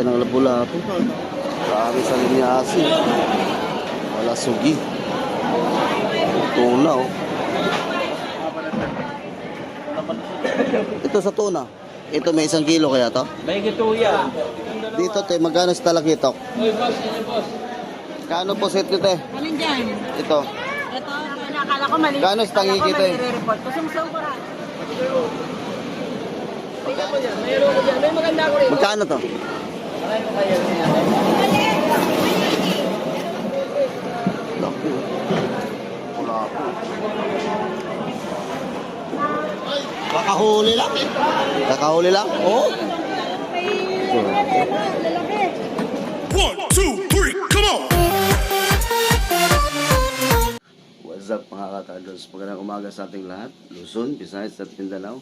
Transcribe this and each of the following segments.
ng lapu-lapu. Marami sa linyasi. Wala sugi. Tuna, oh. Ito sa tuna. Ito may 1 kilo kaya to? May gito yan. Dito, te, magkano sa talakitok? Oy, boss, yan, boss. Kano po set ko, te? Alin dyan? Ito. Ito, nakala ko mali. Kano sa tangi kita, eh? Report ko. Sumsaw ko rin. Tingnan mo yan. Mayroon ko dyan. May maganda ko rin. Magkano to? Marami ko kayo. Laki. Wala po. Kakahuli lang. Kakahuli lang? Oo. One, two, three, come on! What's up mga katardos? Magandang umaga sa ating lahat. Luzon, Visayas at Mindanao.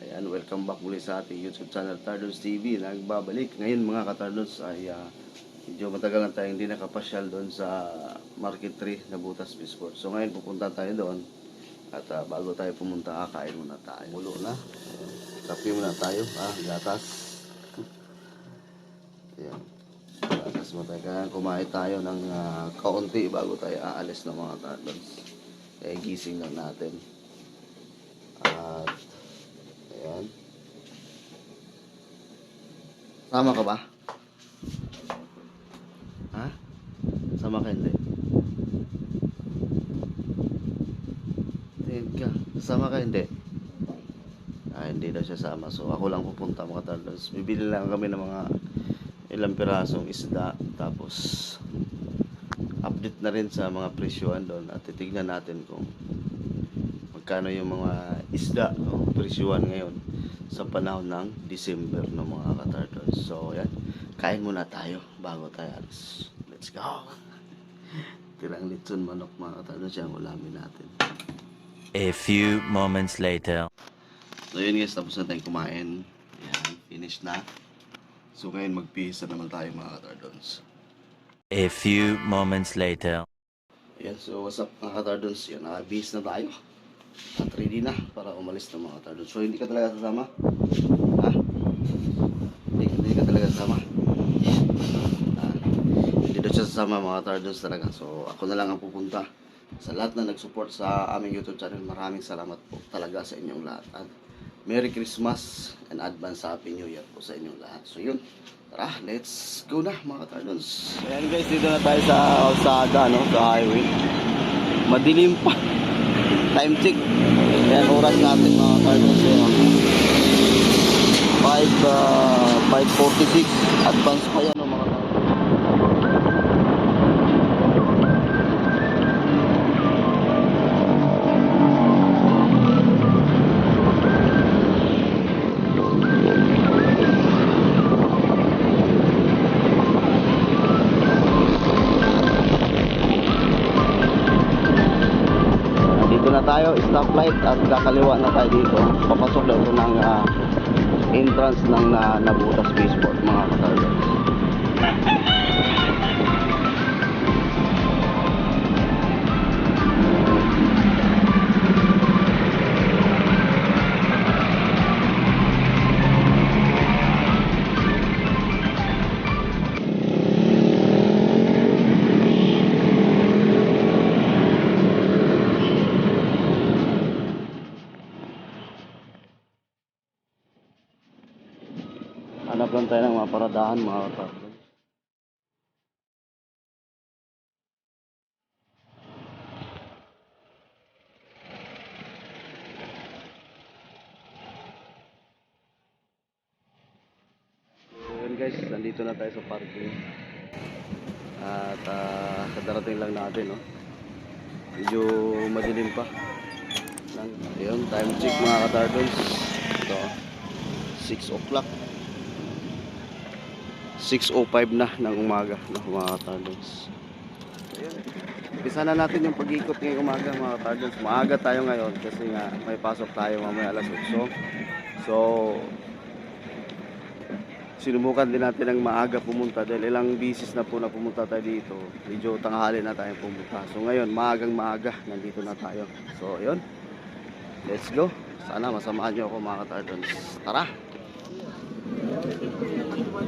Ayan, welcome back muli sa ating YouTube channel Tardos TV. Nagbabalik. Ngayon mga katardos ay medyo matagal na tayong hindi nakapasyal doon sa Market 3 na Butas Bisport. So ngayon pupunta tayo doon. At bago tayo pumunta, kain muna tayo. Mulo na. Kape muna tayo. Gatas. Ayan. Gatas muna tayo. Kaya kumain tayo ng kaunti bago tayo aalis ng mga katardos. Kaya gising lang natin. At ayan. Sama ka ba? Ha? Sama ka hindi? Tingin ka. Sama ka hindi? Hindi daw siya sama. So ako lang pupunta mga tardos. Bibili lang kami ng mga ilang pirasong isda. Tapos update na rin sa mga presyuan doon. At titignan natin kung magkano yung mga isda o presyuan ngayon sa panahon ng December ng mga katardos. So yan. Kain muna tayo bago tayo alis. Let's go! Tirang litson manok mga katardos. Yan ulamin natin. A few moments later. So yun guys, tapos na tayong kumain. Ayan, finish na. So ngayon magpihisa naman tayo mga katardons. A few moments later. Ayan, so what's up mga katardons? Yan, nakabihis na tayo. At ready na para umalis na mga katardons. So hindi ka talaga sasama? Ha? Hindi ka talaga sasama? Hindi daw siya sasama mga katardons talaga. So ako na lang ang pupunta. Sa lahat na nag-support sa aming YouTube channel, maraming salamat po talaga sa inyong lahat. At Merry Christmas and advance Happy New Year po sa inyong lahat. So yun, tara, let's go na mga katardons. Ayan guys, dito na tayo sa kalsada, no, sa highway. Madilim pa. Time check. Ayan, oras natin mga katardons. 5:46. Advance pa yan, no, mga katardons. Tayo stoplight at kakaliwa na tayo dito. Papasok na ito ng entrance ng Nabutas Bisport mga katardos. Hanap lang tayo ng mga paradahan mga katardos. So yun guys, nandito na tayo sa parking. At kadarating lang natin, no? Medyo madilim pa. Ayun, time check mga katardos. Ito, 6 o'clock. 6:05 na ng umaga mga katardos. Ayun. Umpisa na natin yung pag-ikot ngayong umaga mga katardos. Maaga tayo ngayon kasi nga may pasok tayo mamaya alas 8. So sinubukan din natin ng maaga pumunta dahil ilang bisis na po na pumunta tayo dito. Medyo tanghali na tayo pumunta. So ngayon maagang maaga nandito na tayo. So ayun. Let's go. Sana masamahan niyo ako mga katardos. Tara. Hoy!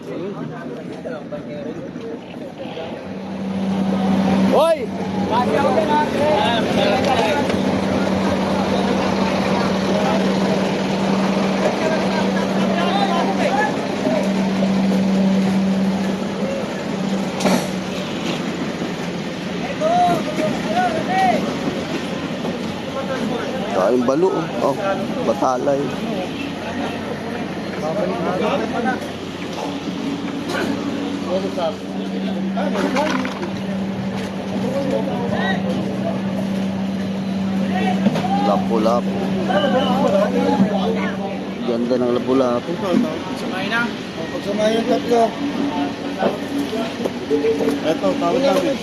Kain balo. Oh, batalay. Lapu-lapu. Ganda ng lapu-lapu. Sumay na. Pagsamahin yung tatlo. Eto, tawag namin.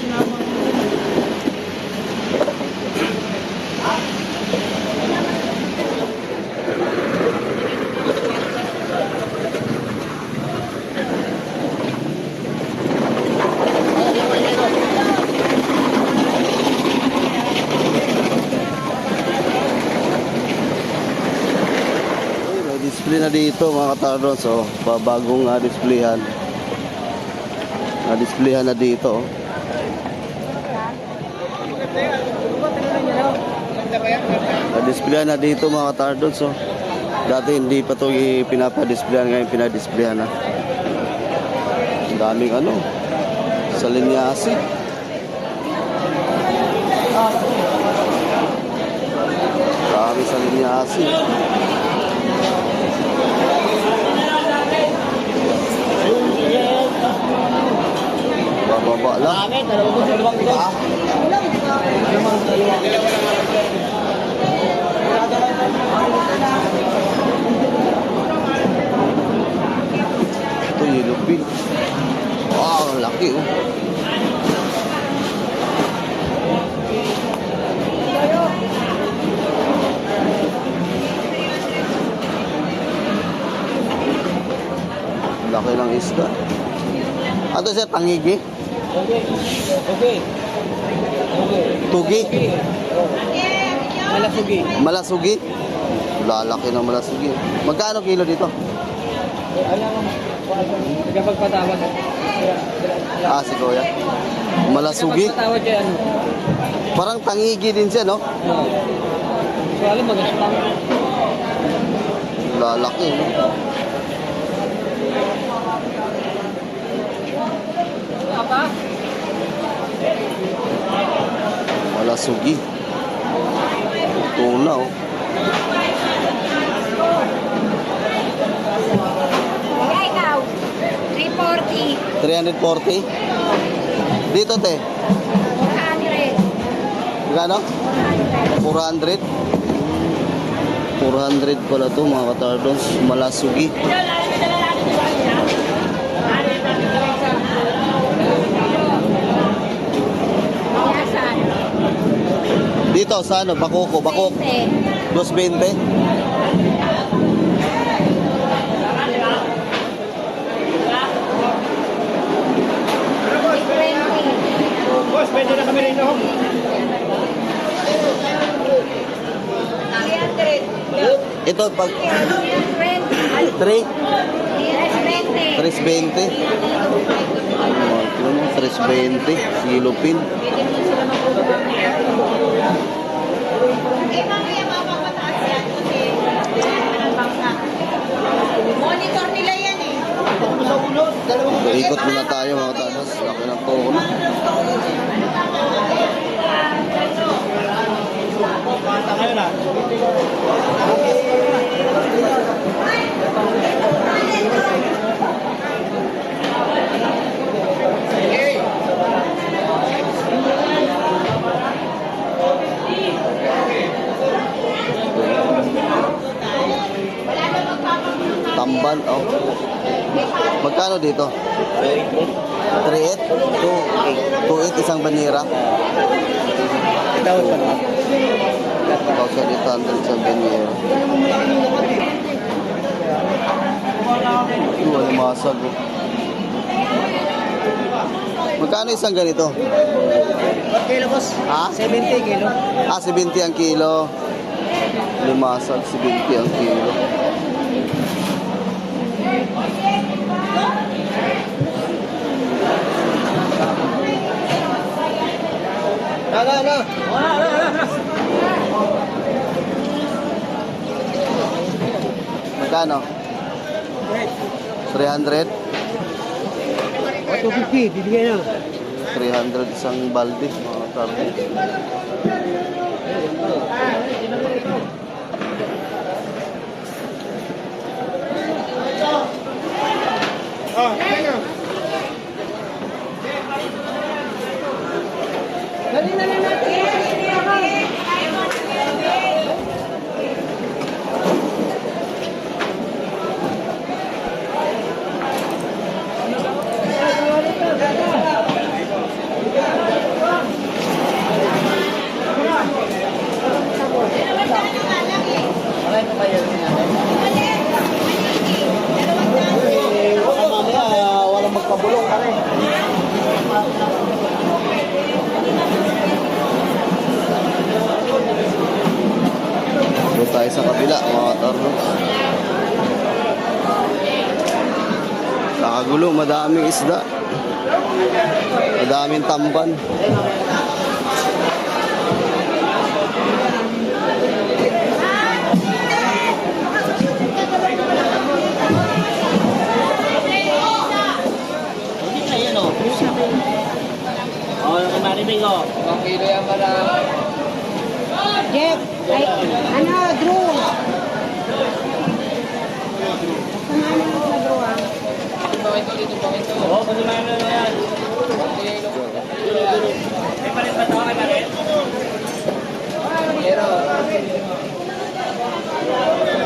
May display na dito mga katardos. So, bagong displayhan. Na-displayhan na dito. Oh. Na-displayhan na dito mga katardos. So, dati hindi pa ito pinapa-displayhan. Ngayon pinadisplayhan na. Ang daming ano. Sa linyasi. Dami sa linyasi. Bababa lang. Dalawang ito. Ito yellow pin. Wow, ang laki oh. Laki ng isda. Ato siya tangigi. Okay. Okay. Tugi. Malasugi. Malasugi. Lalaki ng malasugi. Magkano kilo dito? Alam mo, nagpagpatawad. Ah, si Kuya. Malasugi. Nagpagpatawad siya ano. Parang tangigi din siya, no? So alam mo, gaspang. Lalaki. No? Apa? Malasugi. Tuna, oh. Kaya ikaw, 340, 340. Dito, te. 400, Magkano? 400. 400 pala to mga katardons. Malasugi. Yasan, Dito, sa ano? Bakoko. Bakok. 220. 20, Boss, pwede na kami rin ako. 300, Ito, pag 20, 3. 320, 320. Ano mo? 320. Silupin. Monitor nila yan eh. Ikot muna tayo mga tanas. Laki ng tono. Tamban, oh. Magkano dito? 3.8? 2.8 isang banira. 1,800 isang banira. Wala masag. Oh. Magkano isang ganito? 4 kilo, boss. Ha? 70 kilo. Ah, 70 ang kilo. Limasag, 70 ang kilo. Magkano? 300? 250, bibigyan na. 300 isang balde, mga tarde. Walang magpabulong ka rin. Doon tayo sa kabila, mga tarde. Kakagulo, madaming isda. Madaming tamban. Jeff, ay, ano, Drew. Samahan mo sa Drew, ah.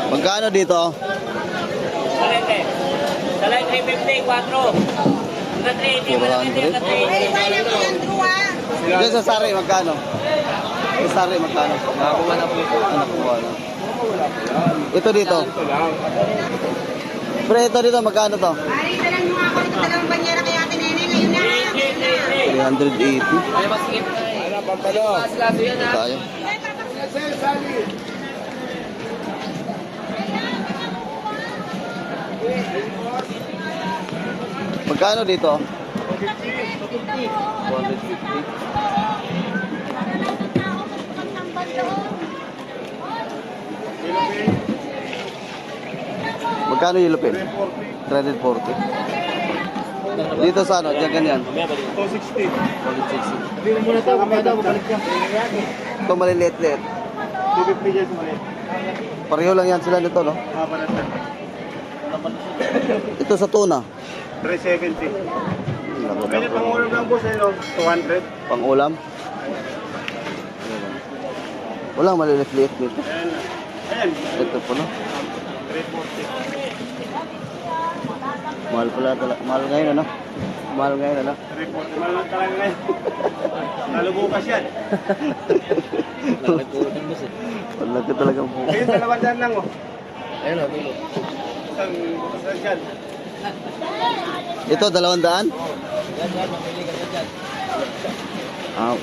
Magkano dito? Salay 350, 4. Hanggang 380, malaki hanggang 380. Verify na mo yan, Drew, ah. Diyan sa sari, magkano? Sa sari, magkano? Nakakuha na po ito. Nakakuha na. Ito dito. Pre, ito dito, magkano to? Pare, dalang mo ako dito, dalawang banyera kay Ate Nene. Ngayon na. 380. Ay, masikip. Laso yan, ha? Tayo. Magkano dito? 250. Magkano yung lupin? 340. Dito sa ano? Diyan ganyan. 260. 260. Hindi mo muna ito, kumada, balik ka. Ito maliliit-liit. 250 dyan ulit. Pareho lang yan sila nito, no? Papalat na. Ito sa tuna. 370. Pwede pang ulam ng boss, no? 200. Pang ulam. Wala maliliit-liit dito. Ayan na. Ayan. Ito po, no? 340. Mahal pala talaga. Mahal ngayon, ano? Mahal ngayon, ano? 340. Mahal lang talaga ngayon. Lalo bukas yan. Malaki talaga po. Ayun, 200 lang, oh. Ayun, oh, dulo. Isang dyan. Ito, 200? Ah.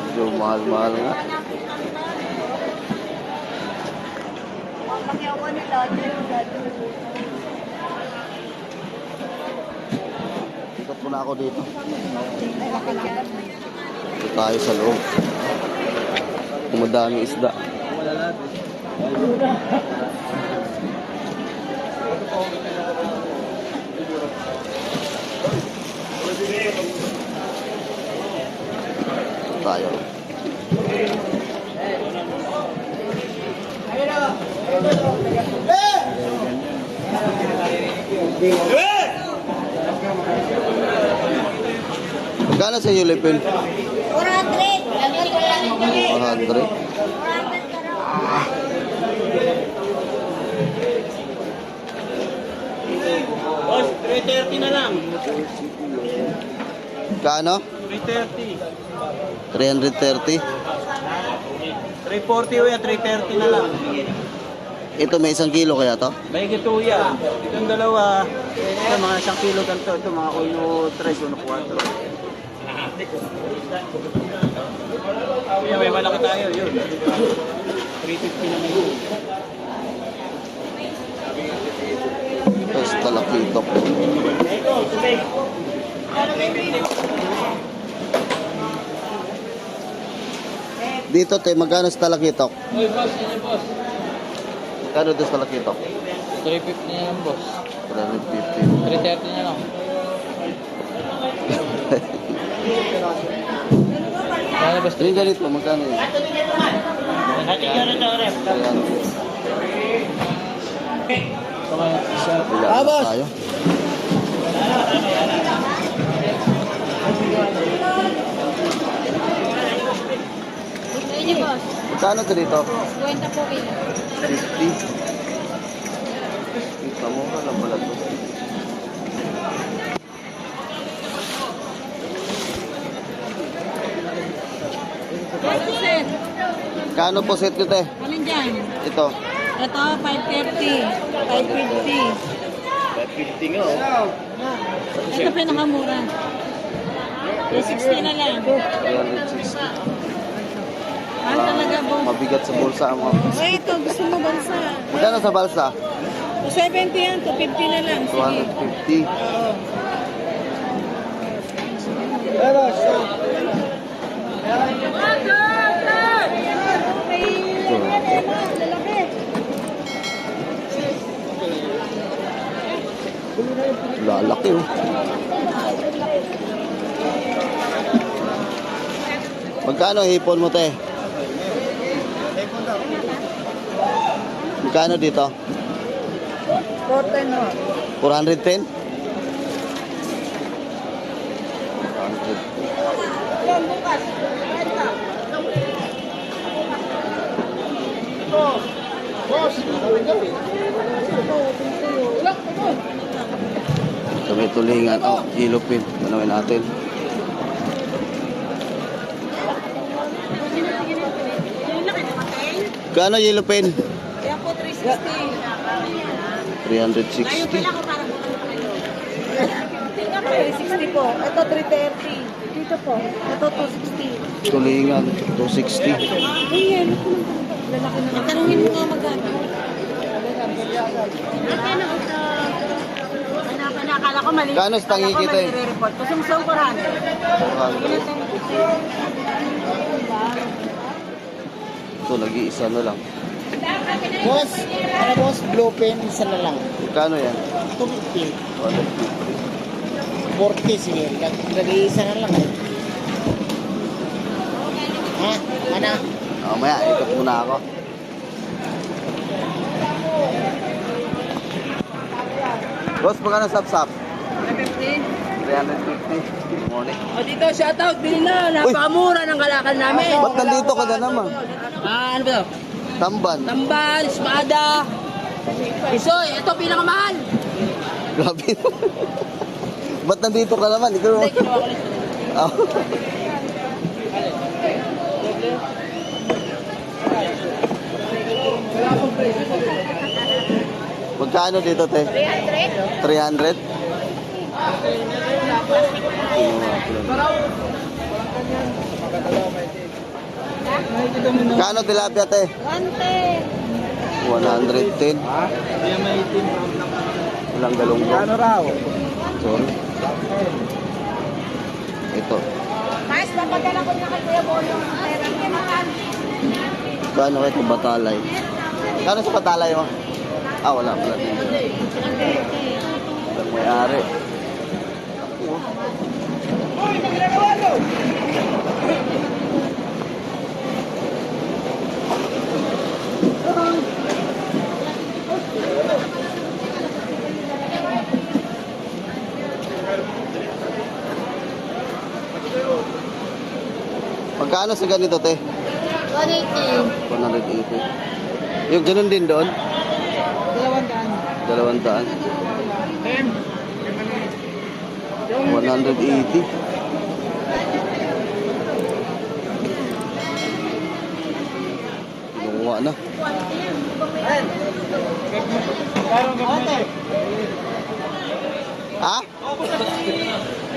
Medyo mahal-mahal nga. Ikot muna ako dito. Dito tayo sa loob. Kumadaming isda. Tayo. Magkano sa iyo, Lipin? 400. Hanggang 400. 100. 400 ka raw. Boss, 330 na lang. Kano? 330. 330. 340 o yan, 330 na lang. Ito may 1 kilo kaya to? May gito yan. Itong dalawa, ito mga 1 kilo ganito. Ito mga 1.3, 1.4. Kaya may malaki tayo, yun. 350 naman yun. Ito sa talakitok. Ito, tubig. 350. Dito, te, magkano sa talakitok? Uy, boss, yun boss. Magkano doon sa talakitok? 350 na yan, boss. 350. 330 na lang. Ano boss? Yung ganito, magkano yun? Ah, boss. Tayo. Pwede, boss. Magkano ito dito? 50 po kayo. 50. Ito mo ka lang pala ito. Ito, sir. Kano po set ko, te? Alin dyan? Ito. Ito, 530. 550. 550 nga, oh. Ito pinakamura. 360 na lang. 360. Mahal talaga, boss. Mabigat sa bulsa ang mga. Ay, ito. Gusto mo bansa. Magkano sa balsa? 270 yan. 250 na lang. Sige. 250. Oo. Lalaki, oh. Magkano hipon mo, te? Magkano dito? 410 mo. 410? 400. Yan, bukas. Ito may tulingan. Oh, ilupin. Tanawin natin. Kano ilupin? Yan po, 360. 360. ako para 360 po. Ito, 330. Dito po. Ito, 260. Tulingan. 260. Ayan. Lalaki na. Tanungin mo nga magkano. Magkano ito? Akala ko mali. Kano sa tangi kita, eh? Report. Kusong-song ko rin. 400. Ito, nag-iisa na lang. Boss, ano boss? Blue pen, isa na lang. Kano yan? 250. 150. 40, sige. Nag-iisa na lang. Ha? Ano? Mamaya, ikot muna ako. Boss, magkano sap-sap? 350. Morning. O dito, shoutout, bili na. Napakamura ng kalakal namin. Ba't nandito ka na naman? Ano ba ito? Tamban. Tamban, espada, isoy. Ito, pinakamahal. Grabe. Ba't nandito ka naman? Ikaw. Hindi, kinuha ko lang. Oh. Magkano dito, te? 300. 300? Kano tilapia, te? 110. Walang galunggong. Ano raw? Sorry. Ito. Mas, papadala ko na kay Kuya Bono. Kano ito? Batalay. Kano sa batalay mo? Ah, wala pala din. Walang may-ari. Magkano sa ganito, te? 180. 180. Yung ganun din doon? 200. 180. Gumawa na. Ha?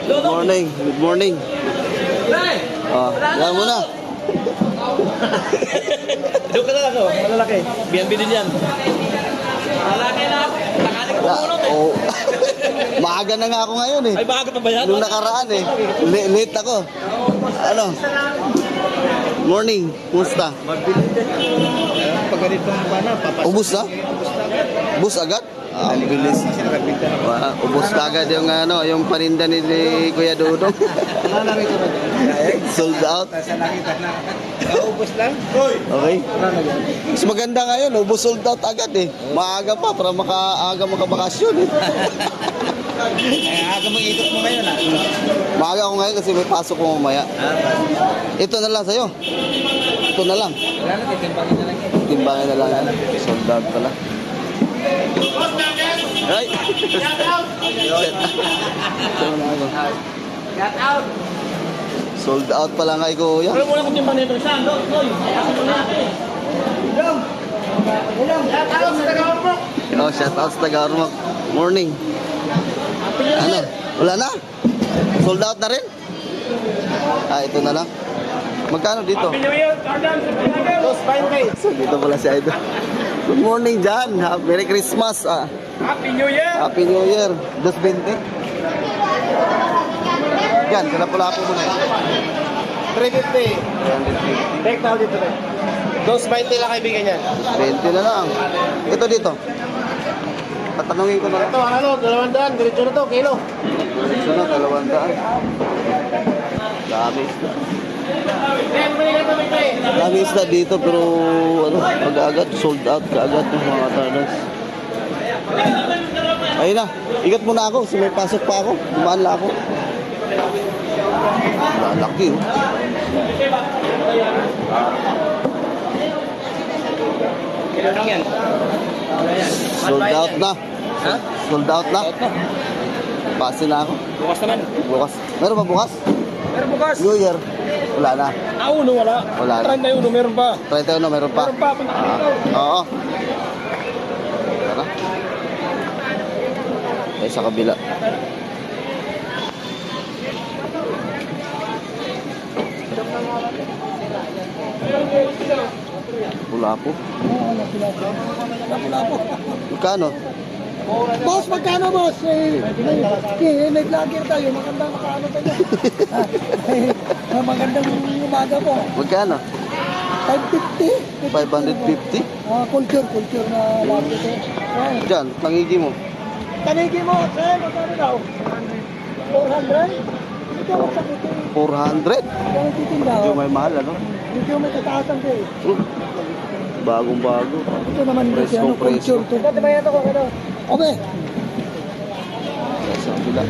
Good morning. Good morning. Oh, yan muna. Doon ka na ako, malalaki. BNB din yan. Oh. Maaga na nga ako ngayon eh. Ay, maaga pa ba yan? Nung nakaraan eh. Late ako. Ano? Morning. Kumusta? Pag ganitong bana, papasok. Ubus na? Ubus agad? Ah, ang bilis. Ubus na agad yung ano, yung paninda ni Kuya Dudong. Sold out. Ubus lang? Okay. Mas maganda ngayon, ubus sold out agad eh. Maaga pa para makaaga makabakasyon eh. Aga mo ikot mo ngayon ah. Maaga ako ngayon kasi may pasok ko mamaya. Ito na lang sa'yo. Ito na lang. Wala na, titimbangin na lang yan. Timbangin na lang yan. Sold out pala. Ay! Get out! Sold out pala nga Kuya. Pero muna kung timba nito siya. Noy. Ako muna natin. Get out sa Tagalog. Oh, shout out sa Tagarumok. Morning. Ano? Wala na? Sold out na rin? Ah, ito na lang. Magkano dito? So, dito pala si Idol. Good morning, Jan. Merry Christmas. Ah. Happy New Year! Happy New Year. 220. Yan, sila pula po muna. 350. Take now dito rin. 220 lang kaibigan niya. 20 na lang. Ito dito. Tatanungin ko na lang. Ito, ano, 200. Diretso na to, kilo. Diretso na, 200. Dami isda. Dami isda dito pero ano, agad sold out kaagad ng mga turners. Ayun na, ikat muna ako kasi may pasok pa ako. Dumaan lang ako. Lalaki oh. Sold out na. Sold out na. Pase na ako. Bukas naman. Bukas. Meron ba bukas? Pero bukas. New Year. Wala na. Uno wala. Wala na. 31 meron pa. 31 meron pa. Meron pa. Oo. Tara. Ay sa kabila. Pula po. Magkano? Boss, magkano boss? May vlogger tayo, magandang makaano tayo. Magandang umaga po. Magkano? 550. 550? Culture na vlogger to. Diyan, tangigi mo. Tanigi mo, sir, magkano daw? 400? Ikaw ang sabi ko. 400? Ikaw ang titinda. Medyo may mahal ano? Medyo may tataasan ko eh. Bagong bago. Ito naman kasi ano, Preso. culture to. Ito ba yan ako, ano? Okay. Sa kabila.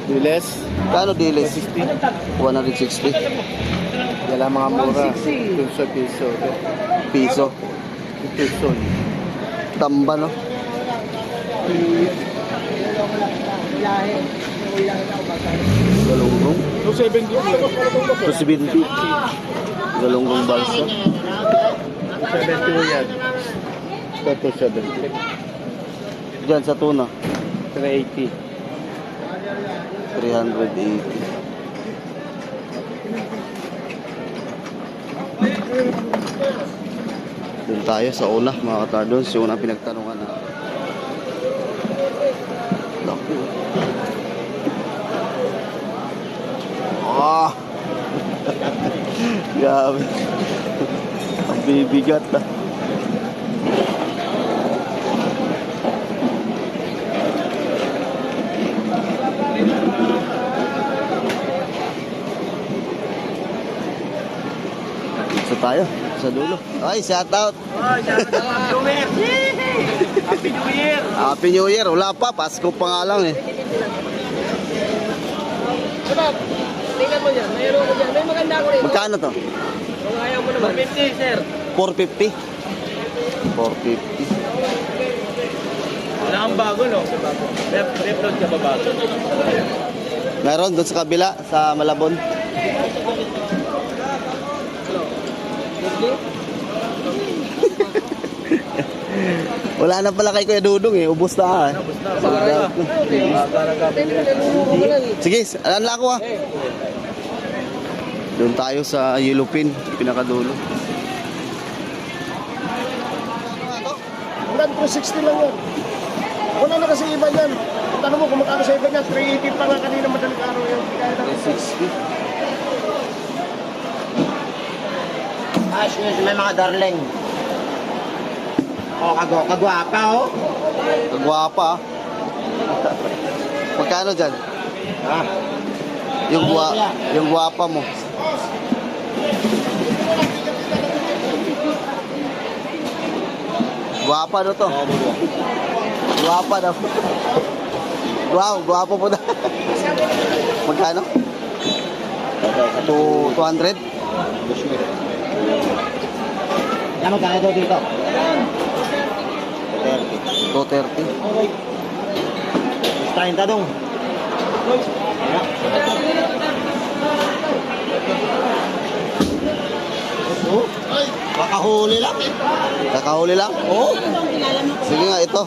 Diles. Kano dilis? 160. Wala mga mura. Piso. Piso. Piso. Tamba no? Galunggong. 270. Galunggong balsa. 70 yan. Ito 270. Diyan sa tuna. 380. 380. Doon tayo sa una mga katardons. Yung unang pinagtanungan na. Laki. Ah! Grabe. Ang bibigat na. Dito tayo sa dulo. Ay, shout out. Happy New Year! Happy New Year. Wala pa, Pasko pa nga lang eh. Sabab, tingnan mo dyan. Mayroon ko dyan. May maganda ko rin. Magkano to? Kung ayaw mo naman. 50, sir. 450. 450. Wala kang bago, no? Repload ka ba bago? Meron doon sa kabila, sa Malabon. Wala na pala kay Kuya Dudong eh. Ubus na eh. Sige, alam na ako ah. Doon tayo sa Yellow Pin, pinakadulo. 360 lang yan. Wala na kasi iba yan. Tanong mo kung magkano sa iba niya, 380 pa nga kanina madaling araw yung kaya natin. 360. May mga darling. Oh, kagwapa oh. Kagwapa ah. Magkano dyan? Ha? Yung guwapa mo. Guwapa no to? Guwapa daw. Wow, guwapo po na. Magkano? 200? Yan mo kaya daw dito. 230. 30 dong. Makahuli lang. Kakahuli lang? Oo. Sige nga, ito.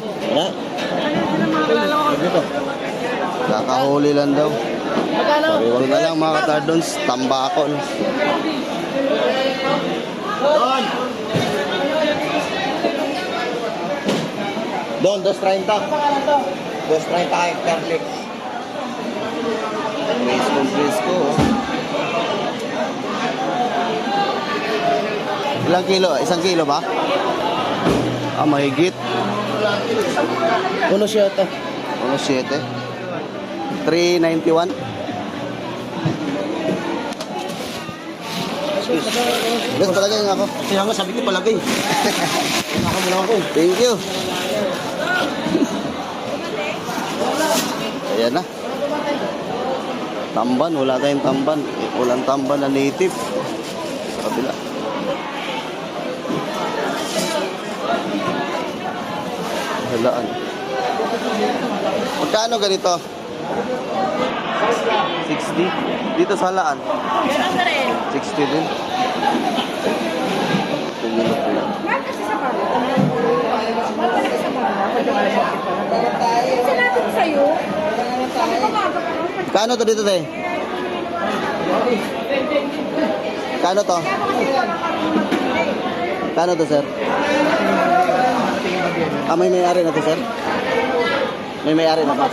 Dito. Kakahuli lang daw. Ito na lang mga katardons, tambako. No? Don, 230. 230 kay Carlix. Presko. Ilang kilo? 1 kilo ba? Ah, mahigit. Uno siya ito. 1.7. 391. Best talaga yung ako. Kaya nga sabi ko palagay. Ako muna ako. Thank you. Ayan na. Tamban, wala tayong tamban. Walang tamban na native. Sa kabila. Halaan. Magkano ganito? 60. Dito sa halaan? 60 din. Tumulog ko yan. Sinabi ko sa'yo. Kano to dito, te? Kano to? Kano to, sir? Ah, may may-ari na to, sir? May may-ari na to?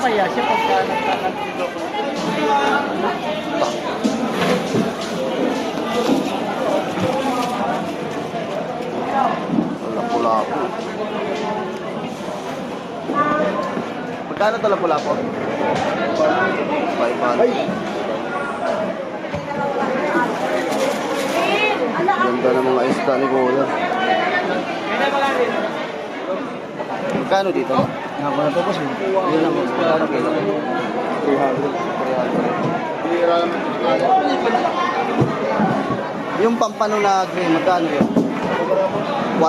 Lapu-lapu. Magkano to lapu-lapu? 500. Ganda ng mga isda ni Kuya. Magkano dito? Ako na to boss. Yun lang, magkano kilo? 300. Yung pampano na green, magkano yun? 4?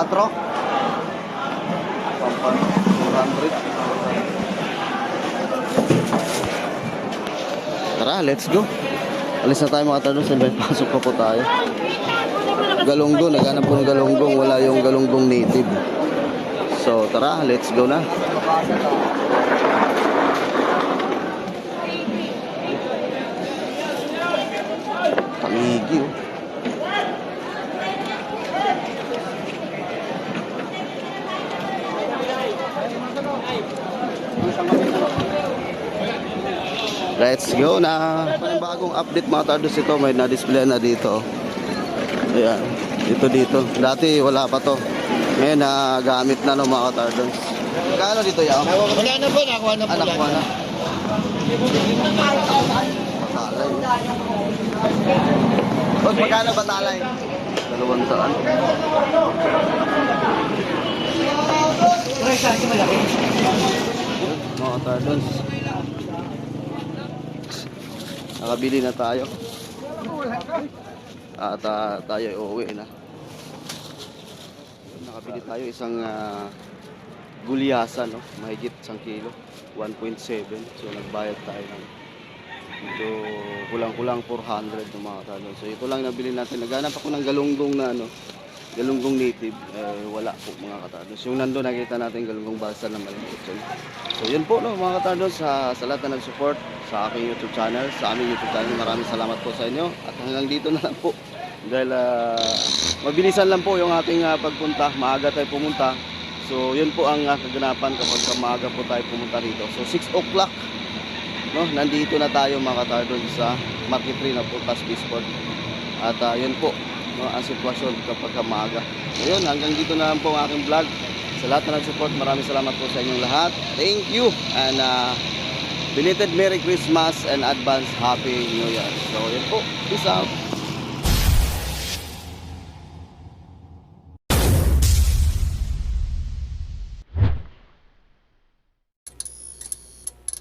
Pampano, 400. Tara, let's go. Alis na tayo mga tardos, may pasok pa po tayo. Galunggong, naghanap po ng galunggong, wala yung galunggong native. So tara, let's go na. Kamigi oh. Let's go na. Bagong update mga tardos ito, may na-display na dito. Ayan, dito. Dati wala pa to. Ngayon nagamit na ng mga tardos. Kano dito yaw? Wala na po, nakuha na po. Anak ko na. Batalay. Boss, magkano batalay? 200. Mga tardos. Nakabili na tayo. At tayo uuwi na. Nakabili tayo isang gulyasan, no? Mahigit 1 kilo, 1.7. So nagbayad tayo ng medyo kulang-kulang 400 ng mga talon. So ito lang nabili natin. Naghanap ako ng galunggong na galunggong native. Wala po mga katardos. Yung nandun nakita natin galunggong balsa na maliit. So yun po no, mga katardos, sa lahat na nag-support sa aking YouTube channel, sa aming YouTube channel. Maraming salamat po sa inyo. At hanggang dito na lang po. Dahil mabilisan lang po yung ating pagpunta. Maaga tayo pumunta. So yun po ang kaganapan kapag maaga po tayo pumunta rito. So 6 o'clock, no, nandito na tayo mga katardon sa Market 3 na po Spaceport. At yun po, no, ang sitwasyon kapag maaga. So yun, hanggang dito na lang po ang aking vlog. Sa lahat na nag-support, maraming salamat po sa inyong lahat. Thank you, and belated Merry Christmas and advance Happy New Year. So yun po, peace out.